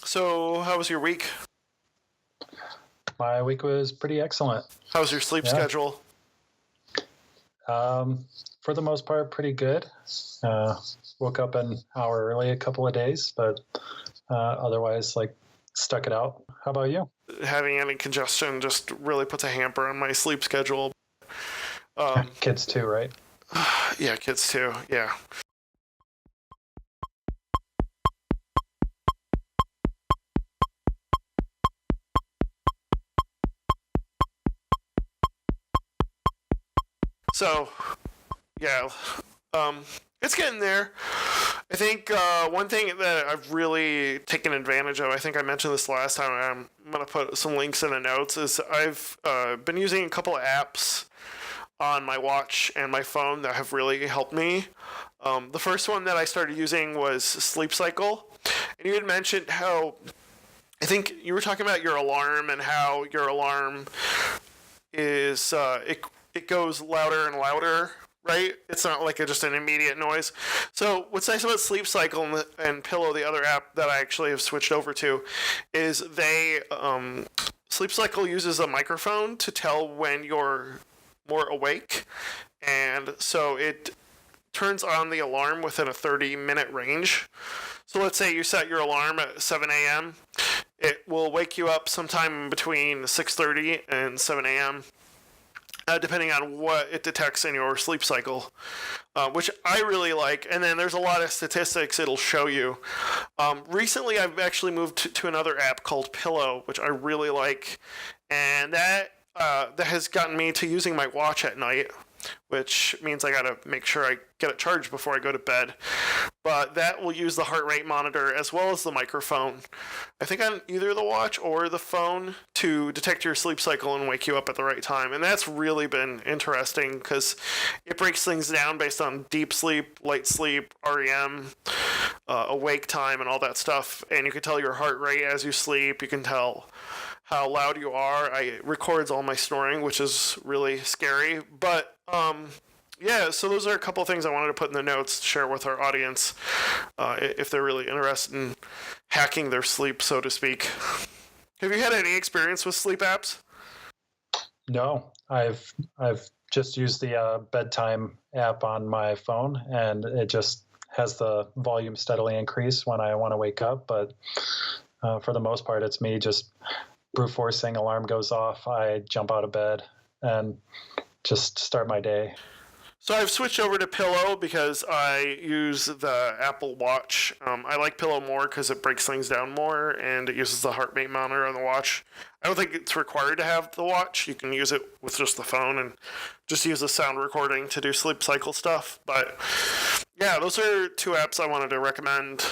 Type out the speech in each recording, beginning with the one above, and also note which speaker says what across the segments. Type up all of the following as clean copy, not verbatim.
Speaker 1: So, how was your week?
Speaker 2: My week was pretty excellent.
Speaker 1: How was your sleep
Speaker 2: Yeah.
Speaker 1: schedule?
Speaker 2: For the most part, pretty good. Uh, Woke up an hour early a couple of days, but otherwise, like, stuck it out. How about you?
Speaker 1: Having any congestion just really puts a hamper on my sleep schedule.
Speaker 2: Kids too, right?
Speaker 1: Yeah, kids too. Yeah. So, yeah, it's getting there. I think one thing that I've really taken advantage of, I think I mentioned this last time, I'm going to put some links in the notes, is I've been using a couple of apps on my watch and my phone that have really helped me. The first one that I started using was Sleep Cycle. And you had mentioned how, I think you were talking about your alarm and how your alarm is, it goes louder and louder, right? It's not like just an immediate noise. So what's nice about Sleep Cycle and Pillow, the other app that I actually have switched over to, is Sleep Cycle uses a microphone to tell when you're more awake, and so it turns on the alarm within a 30-minute range. So let's say you set your alarm at 7 a.m. It will wake you up sometime between 6:30 and 7 a.m. Depending on what it detects in your sleep cycle, which I really like. And then there's a lot of statistics it'll show you. Recently, I've actually moved to another app called Pillow, which I really like, and that has gotten me to using my watch at night, which means I gotta make sure I get it charged before I go to bed. But that will use the heart rate monitor as well as the microphone, I think on either the watch or the phone, to detect your sleep cycle and wake you up at the right time. And that's really been interesting because it breaks things down based on deep sleep, light sleep, REM, awake time, and all that stuff. And you can tell your heart rate as you sleep. You can tell how loud you are. It records all my snoring, which is really scary. But yeah, so those are a couple of things I wanted to put in the notes to share with our audience if they're really interested in hacking their sleep, so to speak. Have you had any experience with sleep apps?
Speaker 2: No, I've just used the bedtime app on my phone, and it just has the volume steadily increase when I want to wake up. But for the most part, it's me just brute forcing. Alarm goes off, I jump out of bed and just start my day.
Speaker 1: So I've switched over to Pillow because I use the Apple Watch. I like Pillow more because it breaks things down more and it uses the heart rate monitor on the watch. I don't think it's required to have the watch. You can use it with just the phone and just use the sound recording to do sleep cycle stuff. But yeah, those are two apps I wanted to recommend,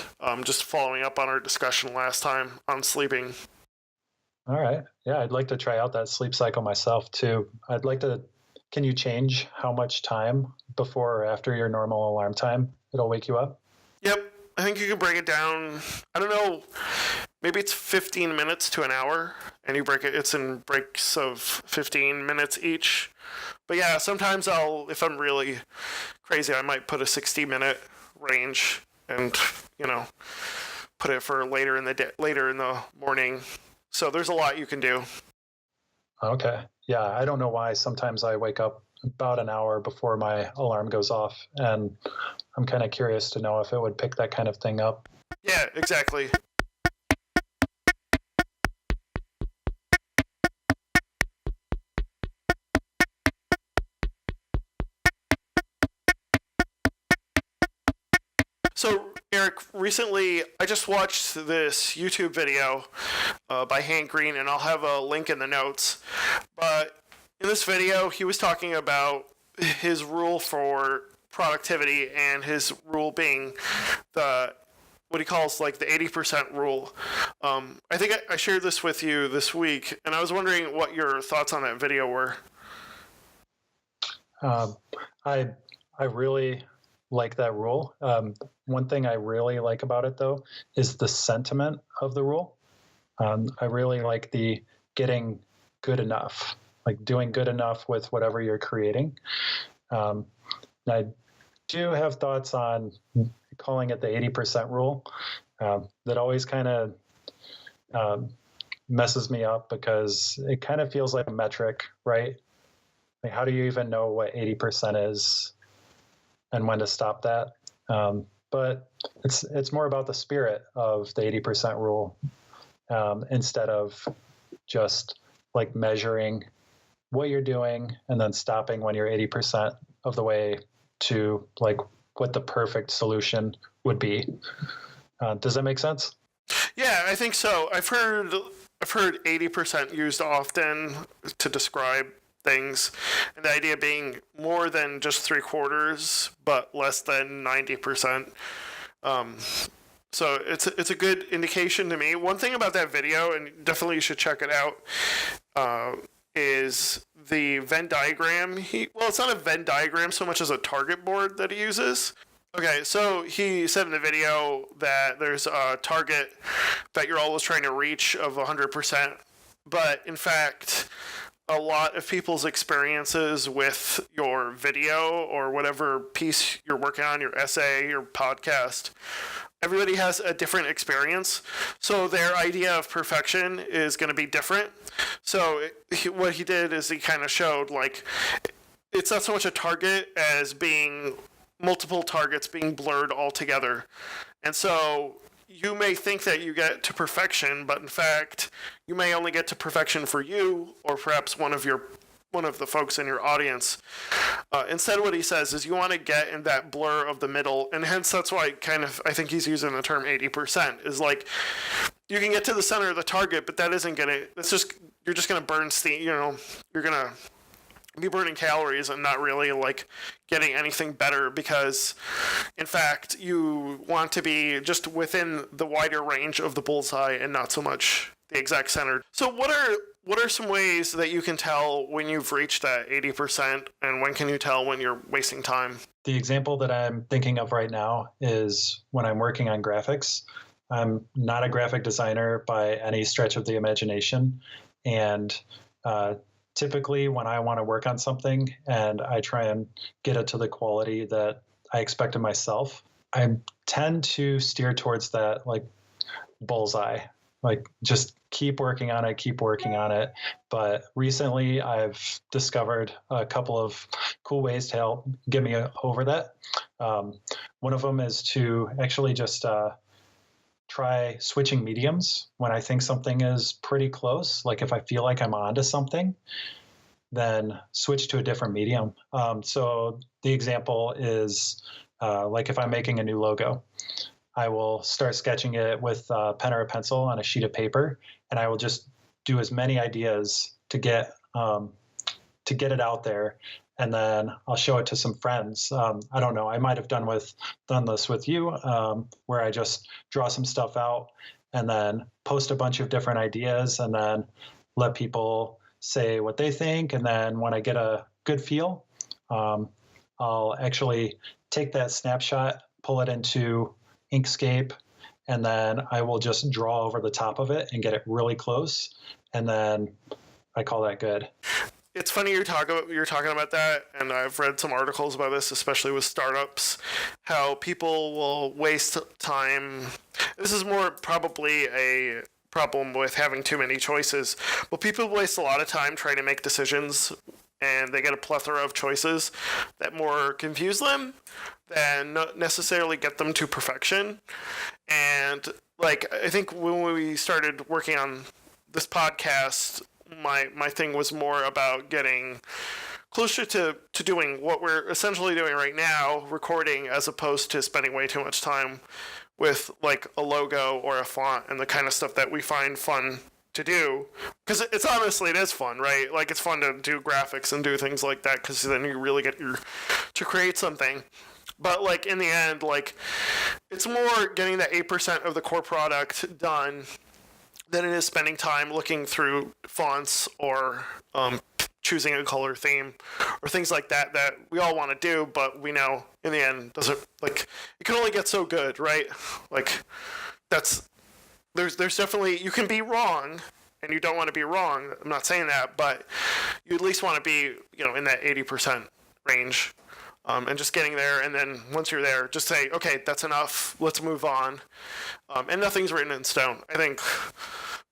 Speaker 1: just following up on our discussion last time on sleeping.
Speaker 2: All right. Yeah, I'd like to try out that sleep cycle myself too. I'd like to. Can you change how much time before or after your normal alarm time it'll wake you up?
Speaker 1: Yep, I think you can break it down. I don't know, maybe it's 15 minutes to an hour, and you break it. It's in breaks of 15 minutes each. But yeah, sometimes if I'm really crazy, I might put a 60-minute range, and you know, put it for later in the day, later in the morning. So there's a lot you can do.
Speaker 2: Okay. Yeah, I don't know why. Sometimes I wake up about an hour before my alarm goes off, and I'm kind of curious to know if it would pick that kind of thing up.
Speaker 1: Yeah, exactly. So, Eric, recently I just watched this YouTube video by Hank Green, and I'll have a link in the notes. But in this video, he was talking about his rule for productivity, and his rule being the what he calls like the 80% rule. I think I shared this with you this week, and I was wondering what your thoughts on that video were.
Speaker 2: Um, I I really like that rule. One thing I really like about it, though, is the sentiment of the rule. I really like the getting good enough, like doing good enough with whatever you're creating. Um, I do have thoughts on calling it the 80% rule. That always kind of messes me up because it kind of feels like a metric, right? Like, how do you even know what 80% is and when to stop that? But it's more about the spirit of the 80% rule, instead of just like measuring what you're doing and then stopping when you're 80% of the way to like what the perfect solution would be. Does that make sense?
Speaker 1: Yeah, I think so. I've heard 80% used often to describe things, and the idea being more than just three quarters, but less than 90%. So it's a good indication to me. One thing about that video, and definitely you should check it out, is the Venn diagram. Well, it's not a Venn diagram so much as a target board that he uses. Okay, so he said in the video that there's a target that you're always trying to reach of 100%, but in fact, a lot of people's experiences with your video or whatever piece you're working on, your essay, your podcast, everybody has a different experience. So their idea of perfection is going to be different. So what he did is he kind of showed like it's not so much a target as being multiple targets being blurred all together. And so you may think that you get to perfection, but in fact, you may only get to perfection for you or perhaps one of the folks in your audience. Instead, what he says is you want to get in that blur of the middle, and hence that's why I think he's using the term 80%, is like you can get to the center of the target, but you're just going to burn steam, you're going to be burning calories and not really like getting anything better, because in fact you want to be just within the wider range of the bullseye and not so much the exact center. So what are some ways that you can tell when you've reached that 80%, and when can you tell when you're wasting time?
Speaker 2: The example that I'm thinking of right now is when I'm working on graphics. I'm not a graphic designer by any stretch of the imagination, and typically when I want to work on something and I try and get it to the quality that I expect of myself, I tend to steer towards that like bullseye, like just keep working on it. But recently I've discovered a couple of cool ways to help get me over that. One of them is to actually just try switching mediums when I think something is pretty close. Like if I feel like I'm onto something, then switch to a different medium. So the example is like if I'm making a new logo, I will start sketching it with a pen or a pencil on a sheet of paper, and I will just do as many ideas to get it out there, and then I'll show it to some friends. I don't know. I might have done this with you, where I just draw some stuff out and then post a bunch of different ideas, and then let people say what they think. And then when I get a good feel, I'll actually take that snapshot, pull it into Inkscape, and then I will just draw over the top of it and get it really close. And then I call that good.
Speaker 1: It's funny you're talking about that, and I've read some articles about this, especially with startups, how people will waste time. This is more probably a problem with having too many choices, but people waste a lot of time trying to make decisions, and they get a plethora of choices that more confuse them than necessarily get them to perfection. And like, I think when we started working on this podcast, my thing was more about getting closer to doing what we're essentially doing right now, recording, as opposed to spending way too much time with like a logo or a font and the kind of stuff that we find fun to do. Because it is fun, right? Like, it's fun to do graphics and do things like that, because then you really get to create something. But like in the end, like, it's more getting that 8% of the core product done than it is spending time looking through fonts or choosing a color theme or things like that we all want to do, but we know in the end doesn't, like, it can only get so good, right? Like, there's definitely, you can be wrong, and you don't want to be wrong. I'm not saying that, but you at least want to be, in that 80% range. And just getting there, and then once you're there, just say, okay, that's enough, let's move on. And nothing's written in stone. I think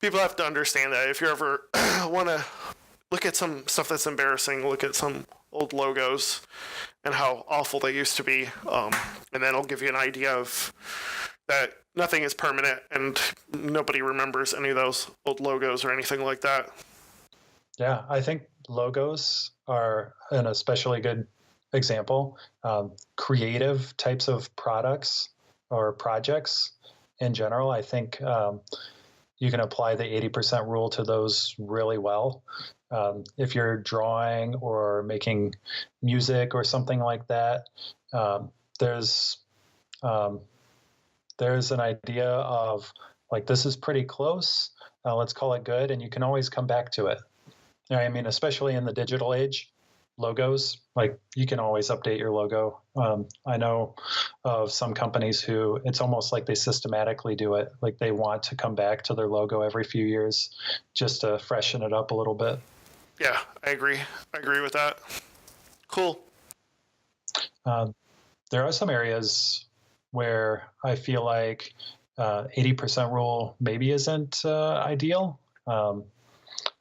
Speaker 1: people have to understand that if you ever want to look at some stuff that's embarrassing, look at some old logos and how awful they used to be, and then it'll give you an idea of that nothing is permanent and nobody remembers any of those old logos or anything like that.
Speaker 2: Yeah, I think logos are an especially good example. Creative types of products or projects in general, I think you can apply the 80% rule to those really well. If you're drawing or making music or something like that, there's an idea of like, this is pretty close. Let's call it good. And you can always come back to it. I mean, especially in the digital age, logos, like you can always update your logo. I know of some companies who it's almost like they systematically do it. Like they want to come back to their logo every few years just to freshen it up a little bit.
Speaker 1: Yeah, I agree. I agree with that. Cool.
Speaker 2: There are some areas where I feel like 80% rule maybe isn't ideal.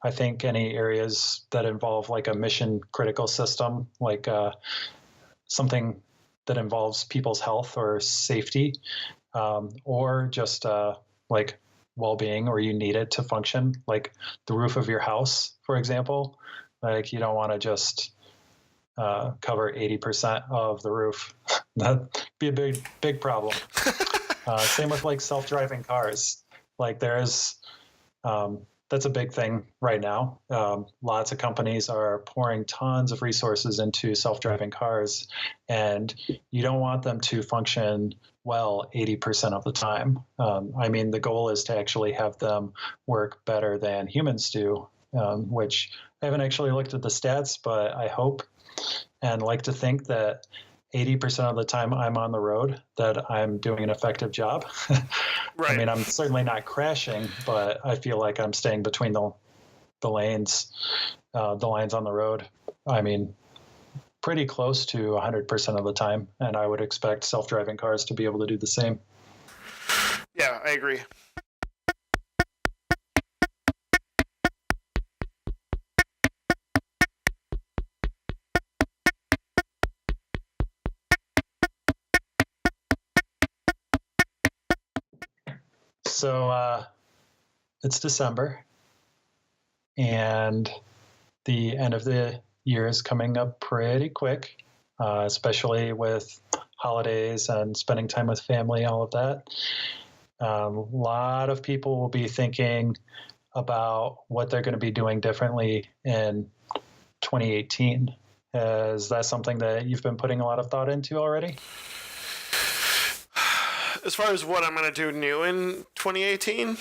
Speaker 2: I think any areas that involve like a mission critical system, like something that involves people's health or safety, or just like well-being, or you need it to function, like the roof of your house, for example. Like you don't want to just cover 80% of the roof. That'd be a big problem. Same with like self-driving cars. Like there's that's a big thing right now. Lots of companies are pouring tons of resources into self-driving cars, and you don't want them to function well 80% of the time. I mean, the goal is to actually have them work better than humans do, which I haven't actually looked at the stats, but I hope and like to think that 80% of the time I'm on the road, that I'm doing an effective job.
Speaker 1: Right.
Speaker 2: I mean, I'm certainly not crashing, but I feel like I'm staying between the lanes, the lines on the road. I mean, pretty close to 100% of the time. And I would expect self-driving cars to be able to do the same.
Speaker 1: Yeah, I agree.
Speaker 2: So it's December, and the end of the year is coming up pretty quick, especially with holidays and spending time with family, all of that. A lot of people will be thinking about what they're going to be doing differently in 2018. Is that something that you've been putting a lot of thought into already?
Speaker 1: As far as what I'm going to do new in 2018?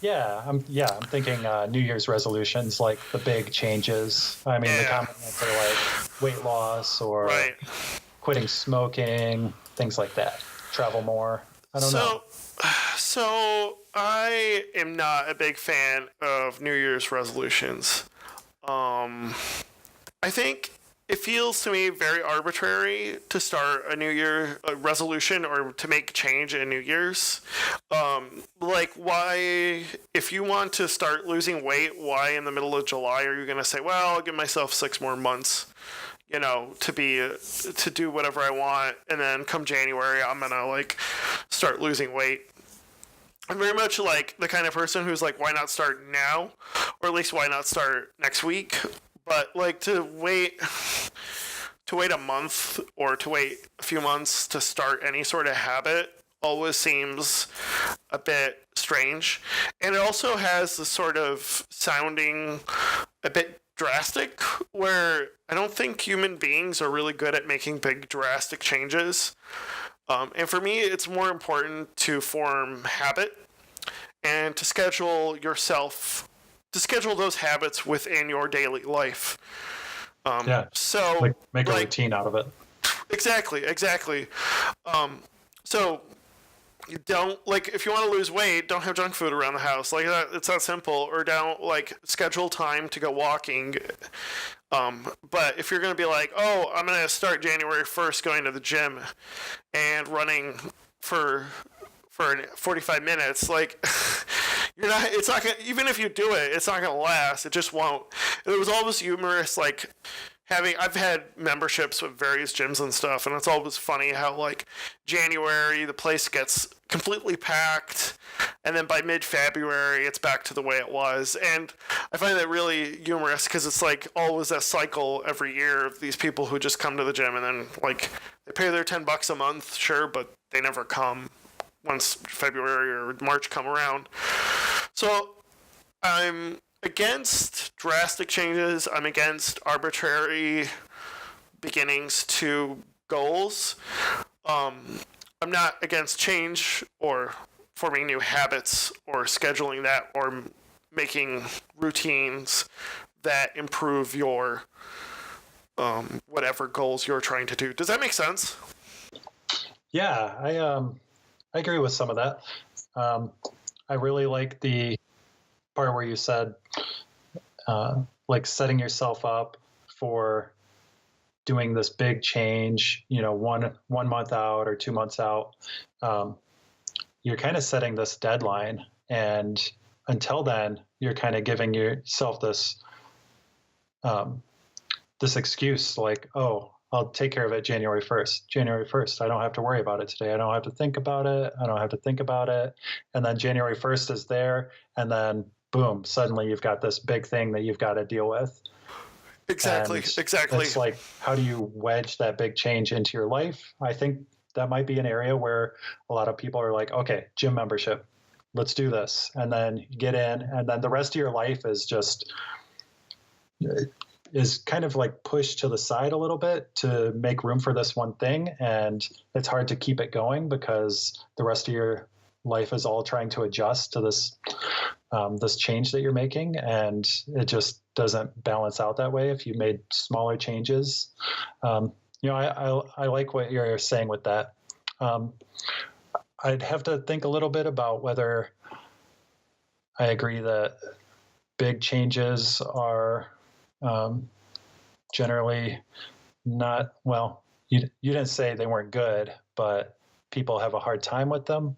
Speaker 2: Yeah, I'm thinking New Year's resolutions, like the big changes. I mean, the common ones are like weight loss or quitting smoking, things like that. Travel more. I don't know.
Speaker 1: So I am not a big fan of New Year's resolutions. I think it feels to me very arbitrary to start a New Year resolution or to make change in New Year's. Like, why, if you want to start losing weight, why in the middle of July are you going to say, well, I'll give myself 6 more months, you know, to do whatever I want, and then come January, I'm going to, like, start losing weight. I'm very much like the kind of person who's like, why not start now? Or at least why not start next week? But like to wait a month or to wait a few months to start any sort of habit always seems a bit strange. And it also has the sort of sounding a bit drastic, where I don't think human beings are really good at making big drastic changes. And for me, it's more important to form habit and to schedule those habits within your daily life. So
Speaker 2: like make a routine out of it.
Speaker 1: Exactly. So you don't, like, if you want to lose weight, don't have junk food around the house. Like that, it's that simple. Or don't, like, schedule time to go walking. But if you're going to be like, oh, I'm going to start January 1st going to the gym and running for 45 minutes, like, You're not. It's not gonna. Even if you do it, it's not gonna last. It just won't. It was always humorous, like having. I've had memberships with various gyms and stuff, and it's always funny how like January the place gets completely packed, and then by mid-February it's back to the way it was. And I find that really humorous because it's like always a cycle every year of these people who just come to the gym and then like they pay their $10 a month, sure, but they never come once February or March come around. So I'm against drastic changes. I'm against arbitrary beginnings to goals. I'm not against change or forming new habits or scheduling that or making routines that improve your whatever goals you're trying to do. Does that make sense?
Speaker 2: Yeah, I agree with some of that. I really like the part where you said, like setting yourself up for doing this big change, 1 month out or 2 months out. You're kind of setting this deadline, and until then, you're kind of giving yourself this this excuse, like, oh, I'll take care of it January 1st. January 1st, I don't have to worry about it today. I don't have to think about it. I don't have to think about it. And then January 1st is there, and then boom, suddenly you've got this big thing that you've got to deal with.
Speaker 1: Exactly.
Speaker 2: It's like, how do you wedge that big change into your life? I think that might be an area where a lot of people are like, okay, gym membership, let's do this. And then you get in, and then the rest of your life is kind of like pushed to the side a little bit to make room for this one thing. And it's hard to keep it going because the rest of your life is all trying to adjust to this change that you're making. And it just doesn't balance out that way if you made smaller changes. I like what you're saying with that. I'd have to think a little bit about whether I agree that big changes are generally not, well, you didn't say they weren't good, but people have a hard time with them.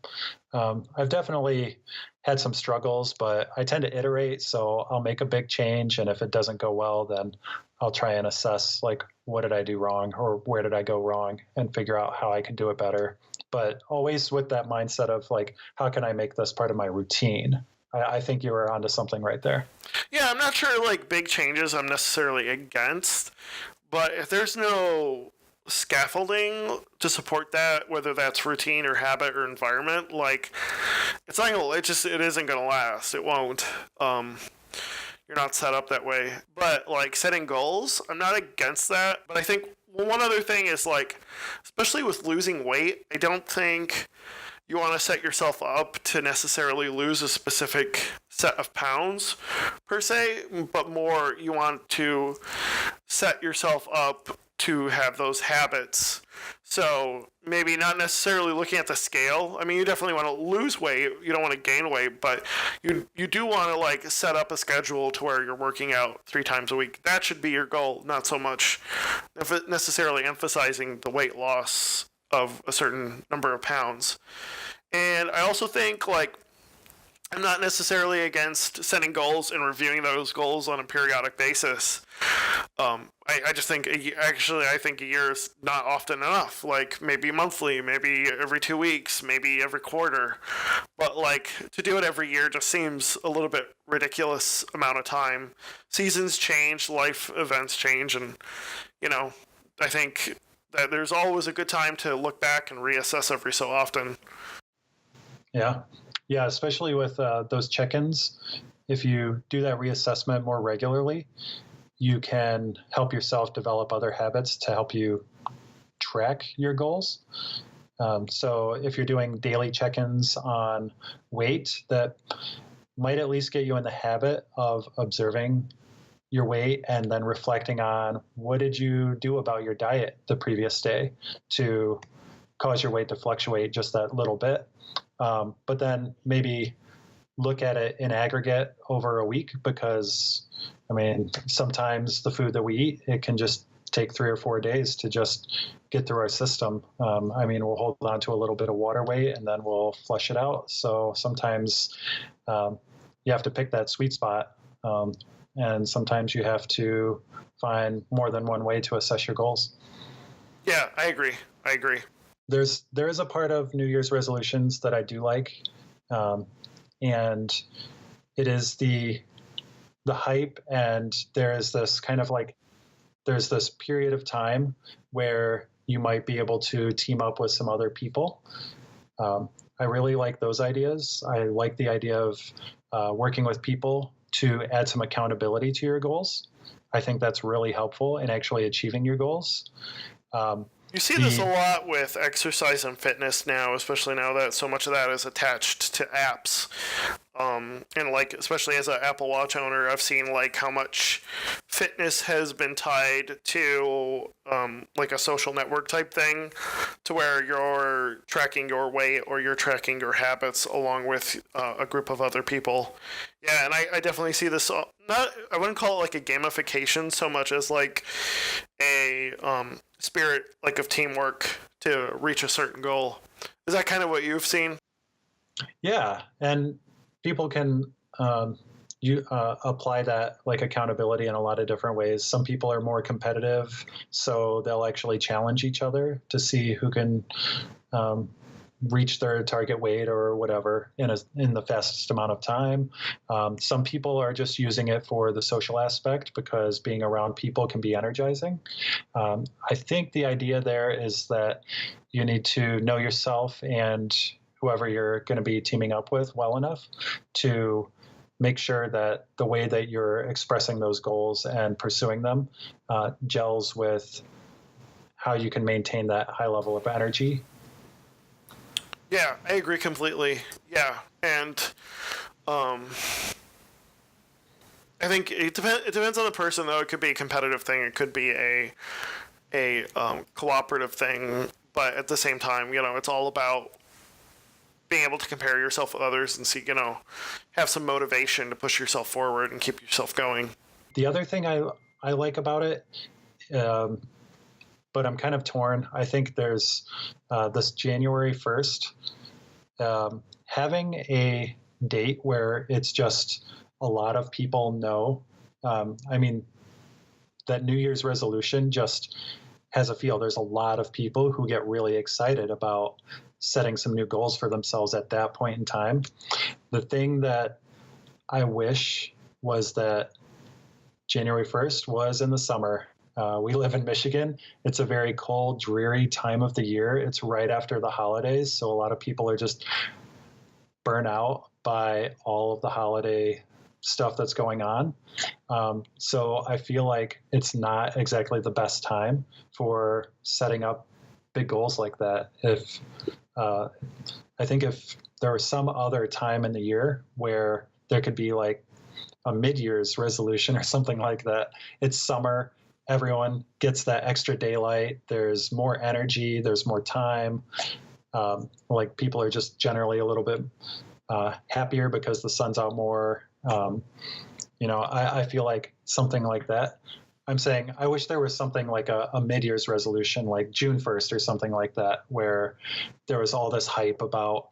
Speaker 2: I've definitely had some struggles, but I tend to iterate. So I'll make a big change, and if it doesn't go well, then I'll try and assess, like, what did I do wrong or where did I go wrong, and figure out how I can do it better. But always with that mindset of, like, how can I make this part of my routine? I think you were onto something right there.
Speaker 1: Yeah, I'm not sure, like, big changes I'm necessarily against, but if there's no scaffolding to support that, whether that's routine or habit or environment, like, it's not gonna, it isn't gonna last. It won't. You're not set up that way. But, like, setting goals, I'm not against that. But I think one other thing is, like, especially with losing weight, I don't think you want to set yourself up to necessarily lose a specific set of pounds per se, but more you want to set yourself up to have those habits. So maybe not necessarily looking at the scale. I mean, you definitely want to lose weight. You don't want to gain weight, but you do want to, like, set up a schedule to where you're working out 3 times a week. That should be your goal, not so much necessarily emphasizing the weight loss of a certain number of pounds. And I also think, like, I'm not necessarily against setting goals and reviewing those goals on a periodic basis. I just think, I think a year is not often enough. Like, maybe monthly, maybe every 2 weeks, maybe every quarter. But, like, to do it every year just seems a little bit ridiculous amount of time. Seasons change, life events change, and, I think that there's always a good time to look back and reassess every so often.
Speaker 2: Yeah, especially with those check-ins. If you do that reassessment more regularly, you can help yourself develop other habits to help you track your goals. So if you're doing daily check-ins on weight, that might at least get you in the habit of observing your weight and then reflecting on what did you do about your diet the previous day to cause your weight to fluctuate just that little bit. But then maybe look at it in aggregate over a week, because, I mean, sometimes the food that we eat, it can just take 3 or 4 days to just get through our system. I mean, we'll hold on to a little bit of water weight and then we'll flush it out. So sometimes you have to pick that sweet spot. And sometimes you have to find more than one way to assess your goals.
Speaker 1: Yeah, I agree.
Speaker 2: There is a part of New Year's resolutions that I do like, and it is the hype. And there is this kind of like there's this period of time where you might be able to team up with some other people. I really like those ideas. I like the idea of working with people to add some accountability to your goals. I think that's really helpful in actually achieving your goals.
Speaker 1: You see this a lot with exercise and fitness now, especially now that so much of that is attached to apps. And like, especially as an Apple Watch owner, I've seen like how much fitness has been tied to like a social network type thing, to where you're tracking your weight or you're tracking your habits along with a group of other people. Yeah, and I definitely see this. I wouldn't call it like a gamification so much as like a spirit like of teamwork to reach a certain goal. Is that kind of what you've seen?
Speaker 2: Yeah, and people can apply that like accountability in a lot of different ways. Some people are more competitive, so they'll actually challenge each other to see who can reach their target weight or whatever in the fastest amount of time. Some people are just using it for the social aspect because being around people can be energizing. I think the idea there is that you need to know yourself and whoever you're going to be teaming up with well enough to make sure that the way that you're expressing those goals and pursuing them gels with how you can maintain that high level of energy.
Speaker 1: Yeah, I agree completely. Yeah, and I think it depends on the person, though. It could be a competitive thing. It could be a cooperative thing. But at the same time, it's all about being able to compare yourself with others and see, have some motivation to push yourself forward and keep yourself going.
Speaker 2: The other thing I like about it, but I'm kind of torn. I think there's this January 1st, having a date where it's just a lot of people know. That New Year's resolution just has a feel. There's a lot of people who get really excited about setting some new goals for themselves at that point in time. The thing that I wish was that January 1st was in the summer. We live in Michigan. It's a very cold, dreary time of the year. It's right after the holidays, so a lot of people are just burnt out by all of the holiday stuff that's going on. So I feel like it's not exactly the best time for setting up big goals like that. I think if there was some other time in the year where there could be like a mid-year's resolution or something like that. It's summer. Everyone gets that extra daylight. There's more energy. There's more time. Like people are just generally a little bit happier because the sun's out more. I feel like something like that. I'm saying I wish there was something like a mid-year's resolution, like June 1st or something like that, where there was all this hype about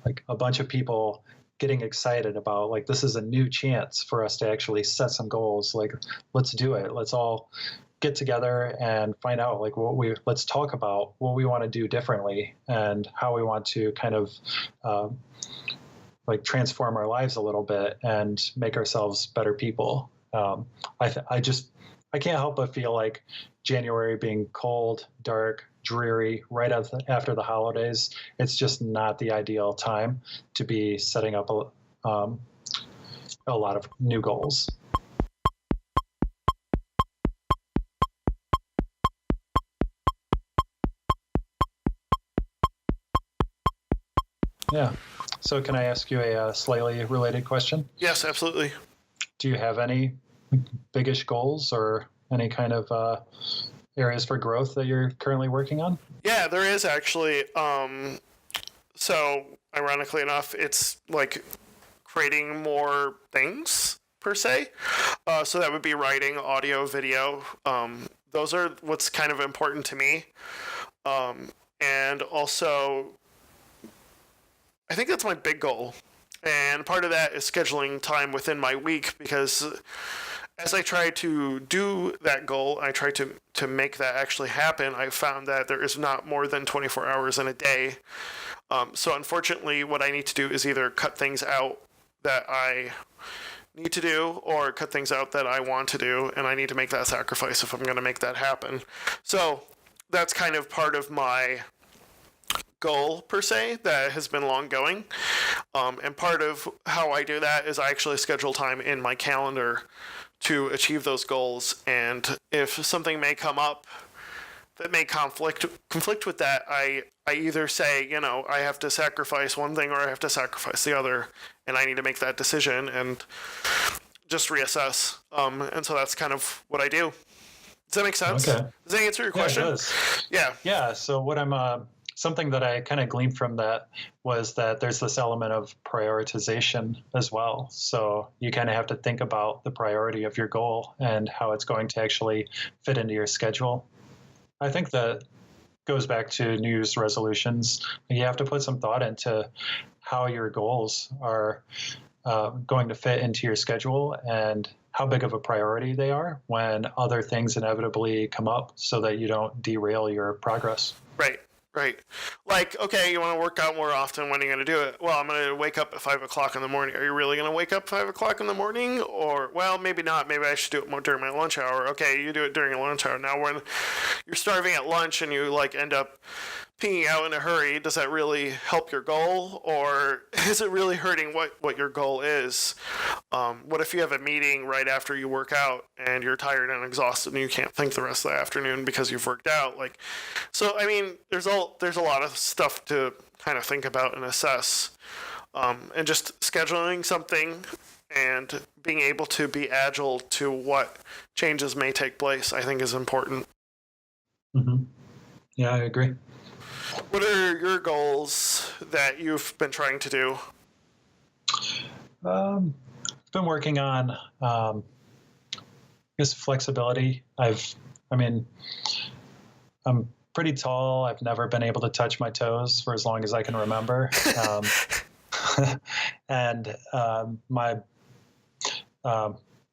Speaker 2: like a bunch of people getting excited about like this is a new chance for us to actually set some goals. Like let's do it. Let's all get together and find out like let's talk about what we want to do differently and how we want to kind of like transform our lives a little bit and make ourselves better people. I can't help but feel like January being cold, dark, dreary, right after the holidays, it's just not the ideal time to be setting up a lot of new goals. Yeah. So can I ask you a slightly related question?
Speaker 1: Yes, absolutely.
Speaker 2: Do you have any biggish goals or any kind of areas for growth that you're currently working on?
Speaker 1: Yeah, there is actually. So ironically enough, it's like creating more things per se. So that would be writing, audio, video. Those are what's kind of important to me. And also, I think that's my big goal. And part of that is scheduling time within my week, because as I try to do that goal, I try to make that actually happen. I found that there is not more than 24 hours in a day. So unfortunately, what I need to do is either cut things out that I need to do or cut things out that I want to do, and I need to make that sacrifice if I'm going to make that happen. So that's kind of part of my goal, per se, that has been long going. And part of how I do that is I actually schedule time in my calendar to achieve those goals. And if something may come up that may conflict with that, I either say, I have to sacrifice one thing or I have to sacrifice the other, and I need to make that decision and just reassess. And so that's kind of what I do. Does that make sense?
Speaker 2: Okay.
Speaker 1: Does that answer your question?
Speaker 2: It does.
Speaker 1: Yeah.
Speaker 2: Yeah. So what I'm something that I kind of gleaned from that was that there's this element of prioritization as well. So you kind of have to think about the priority of your goal and how it's going to actually fit into your schedule. I think that goes back to New Year's resolutions. You have to put some thought into how your goals are going to fit into your schedule and how big of a priority they are when other things inevitably come up, so that you don't derail your progress.
Speaker 1: Right. Like, okay, you want to work out more often. When are you going to do it? Well, I'm going to wake up at 5 o'clock in the morning. Are you really going to wake up 5 o'clock in the morning? Or, well, maybe not. Maybe I should do it more during my lunch hour. Okay, you do it during your lunch hour. Now, when you're starving at lunch and you, end up peeing out in a hurry, does that really help your goal? Or is it really hurting what your goal is? What if you have a meeting right after you work out and you're tired and exhausted and you can't think the rest of the afternoon because you've worked out? So, I mean, there's a lot of stuff to kind of think about and assess. And just scheduling something and being able to be agile to what changes may take place, I think, is important.
Speaker 2: Mm-hmm. Yeah, I agree.
Speaker 1: What are your goals that you've been trying to do?
Speaker 2: I've been working on, flexibility. I'm pretty tall. I've never been able to touch my toes for as long as I can remember. And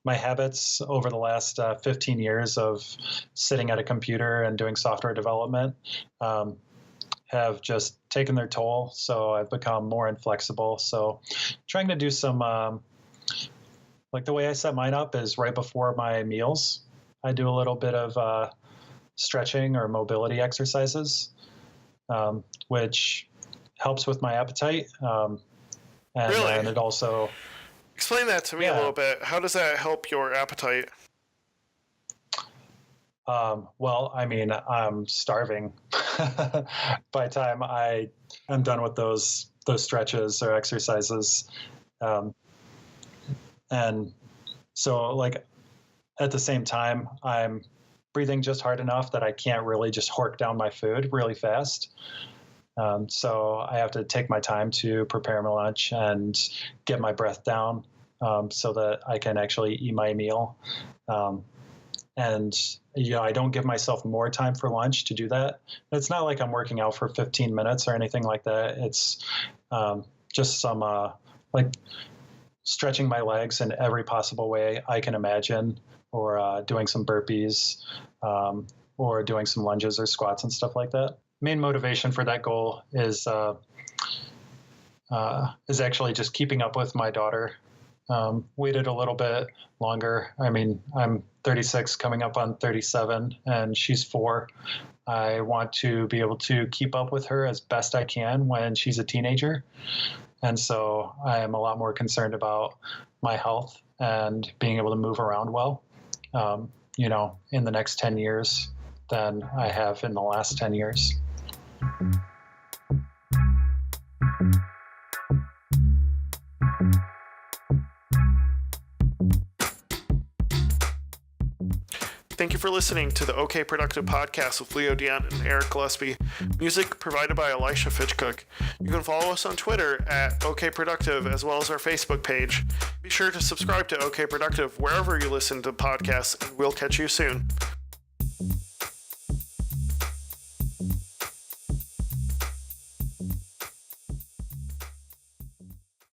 Speaker 2: my habits over the last 15 years of sitting at a computer and doing software development have just taken their toll. So I've become more inflexible. So trying to do some, the way I set mine up is right before my meals. I do a little bit of stretching or mobility exercises, which helps with my appetite. And it also...
Speaker 1: Explain that to me a little bit. How does that help your appetite? I'm starving by the time I'm done with those stretches or exercises. And so at the same time, I'm breathing just hard enough that I can't really just hork down my food really fast. So I have to take my time to prepare my lunch and get my breath down so that I can actually eat my meal. And I don't give myself more time for lunch to do that. It's not like I'm working out for 15 minutes or anything like that. It's just some stretching my legs in every possible way I can imagine, or doing some burpees, or doing some lunges or squats and stuff like that. Main motivation for that goal is actually just keeping up with my daughter. Waited a little bit longer. I'm 36, coming up on 37, and she's 4. I want to be able to keep up with her as best I can when she's a teenager. And so I am a lot more concerned about my health and being able to move around well, in the next 10 years than I have in the last 10 years. Thank you for listening to the OK Productive podcast with Leo, Dion, and Erik Gillespie. Music provided by Elisha Fitchcook. You can follow us on Twitter at OK Productive, as well as our Facebook page. Be sure to subscribe to OK Productive wherever you listen to podcasts, and we'll catch you soon.